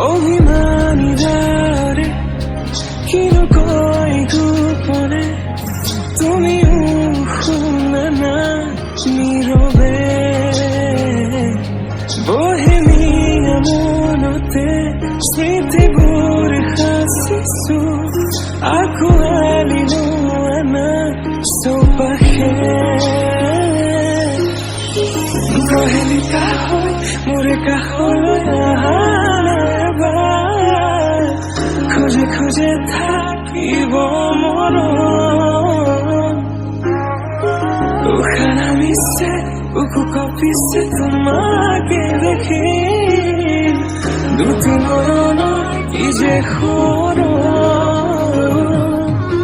অভিমানী ধারে কিরকই গোপনে তুমিও শুনে না নীরবে বহেমিয়া মনতে স্মৃতিবোৰ সাঁচিছো আঁকোৱালি লোৱা না চৌপাশে প্ৰহেলিকা হয় মোৰ কাষলৈ অহা নাইবাৰ খোজে খোজে থাকিব মন উশাহ নামিছে বুকু কঁপিছে তোমাকে দেখি দুটি নয়ন কি যে সৰ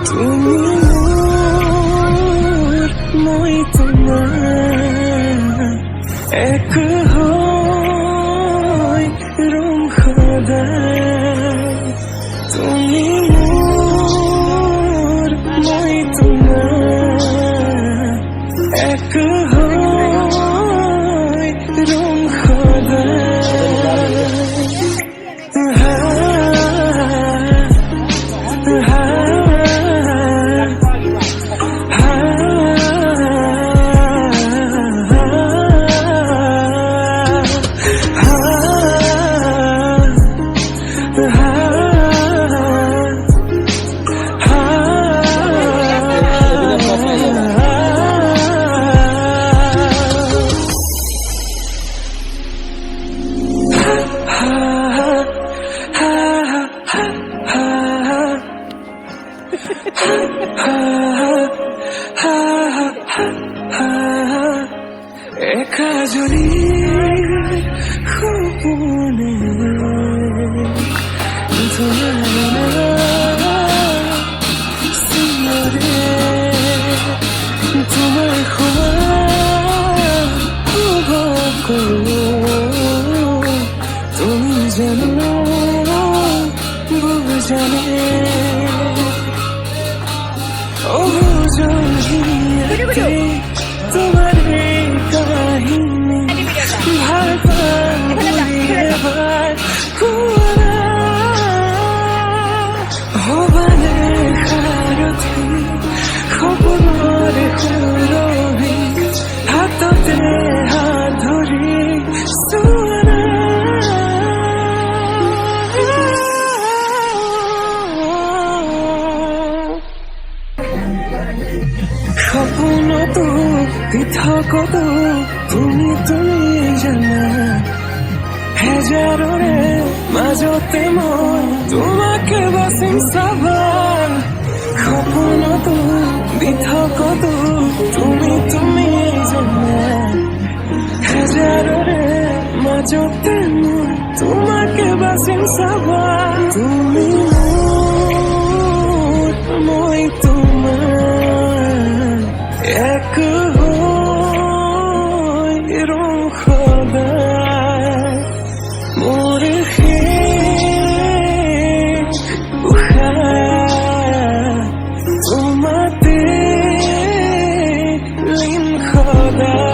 তুমি মোৰ মই তোমাৰ এক হৈ ৰম সদায় তুমি মোৰ মই তোমাৰ এক হৈ ৰম সদায় একাজনী সপোনে চিঞৰে তোমাৰ অনুভৱ কৰোঁ তুমি জানো বুজানে তোমার কাহিনী ভাল পাবার হবানে সাৰথি সপোনৰে সুৰভি হাততে হাত ধৰি চোৱা সপোনতো পৃথকতো তুমি জানা হেজাৰৰে মাজতে মই তোমাকে বাচিম চাবা সপোনতো পৃথকতো তুমি জানা হেজাৰৰে মাজতে মই তোমাকে বাচিম চাবা তুমি মোৰ মই তোমাৰ এক হৈ ৰম সদায় মোৰ শেষ উশাহ তোমাতে লীন সদায়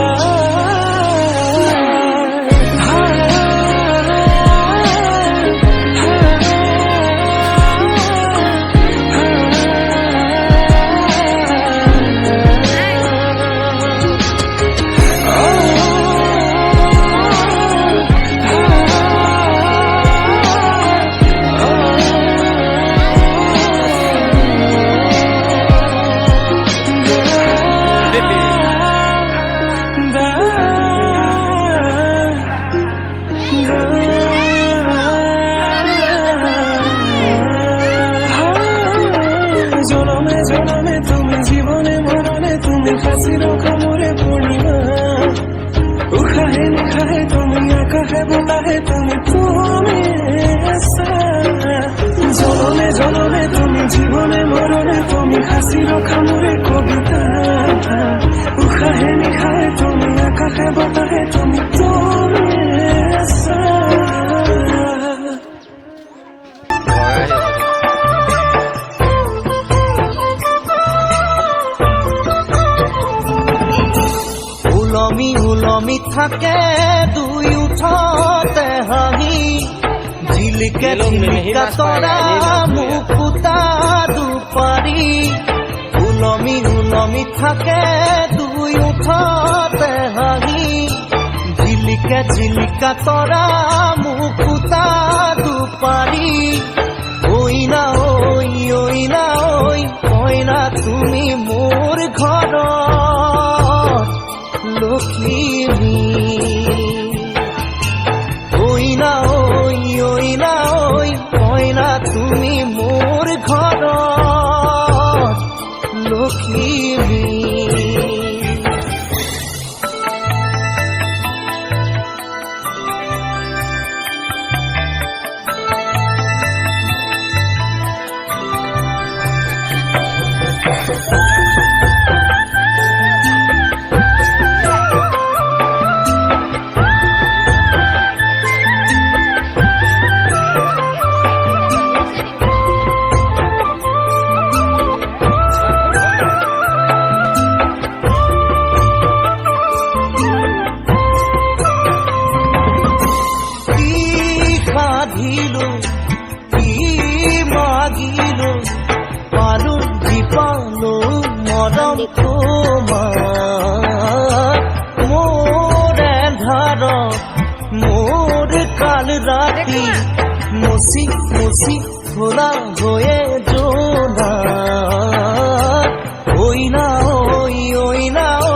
জনমে জনমে তুমি জীবনে মরণে তুমি হাসির খবরে পূর্ণিমা উশাহে নিশাহে তুমি আকাশে বতাহে তুমি জনমে জনমে তুমি জীবনে মরণে তুমি হাসির খবরে কবিতা উশাহে নিশাহে তুমি আকাশে বতাহে তুমি উলমি থাকে দুই উঠতে হাঁহি জিলিক ঝিলিকে ঝিলিকা তৰা মুকুতা দুপাৰী উলমি উলমি থাকে দুই ওঠতে হাঁহি ঝিলিকে ঝিলিকা তৰা মুকুতা দুপাৰী ঐনা ঐ ঐনা ঐ কইনা তুমি মোৰ ঘৰত লক্ষ্মী ঐনা ঐ ঐনা ঐ কইনা তুমি মোৰ ঘৰত লক্ষ্মী সাধিলো কি মাগিলো পালো জীপালো মৰম তোমাৰ মোৰ এন্ধাৰ মোৰ কাল ৰাতি মুচি মুচি ধৰা হৈয়ে জোনা ঐনা ঐ ঐনা ঐ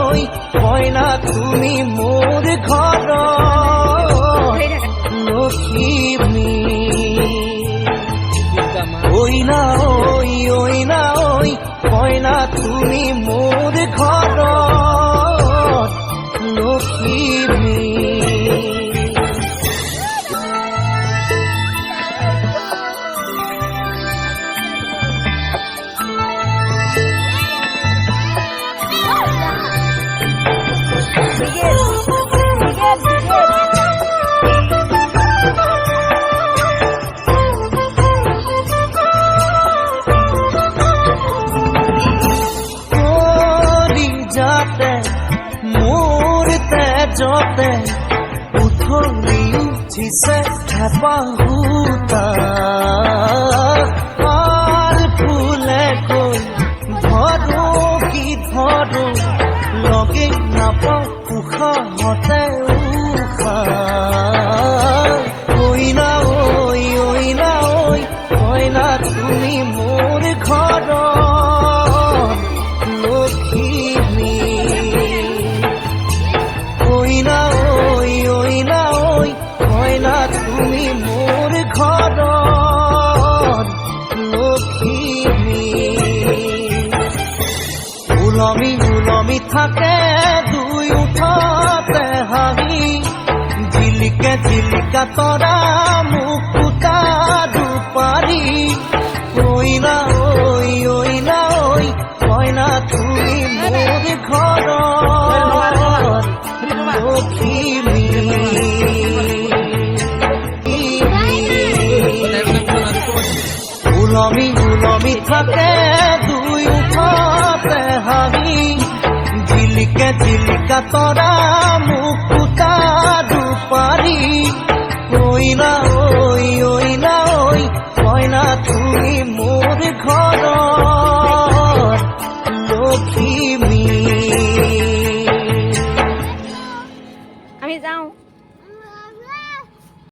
কইনা তুমি মোৰ ঘৰত লক্ষ্মী ঐনা ঐ ঐনা ঐ কইনা তুমি মোৰ ঘৰত লক্ষ্মী মোৰ তেজতে উঠলি উঠিছে হেঁপাহুতা পাল ফুলে কৈ ধৰো কি ধৰো লগে নাপাওঁ উশাহতে উশাহ ঐনা ঐ ঐনা ঐ কইনা তুমি মোৰ ঘৰত লক্ষ্মী ঐনা ঐ ঐনা ঐ কইনা তুমি মোৰ ঘৰত লক্ষ্মী উলমি উলমি থাকে দুই ওঠতে হাঁহি ঝিলিকে ঝিলিকা তৰা মুকুতা দুপাৰী ঐনা ঐ ঐনা ঐ কইনা তুমি মোৰ ঘৰত লক্ষ্মী উলমি উলমি থাকে দুই ওঠতে হাঁহি ঝিলিকে ঝিলিকা তৰা মুকুতা দুপাৰী ঐনা ঐ ঐনা ঐ কইনা তুমি মোৰ ঘৰত লক্ষ্মী আমি যাওঁ।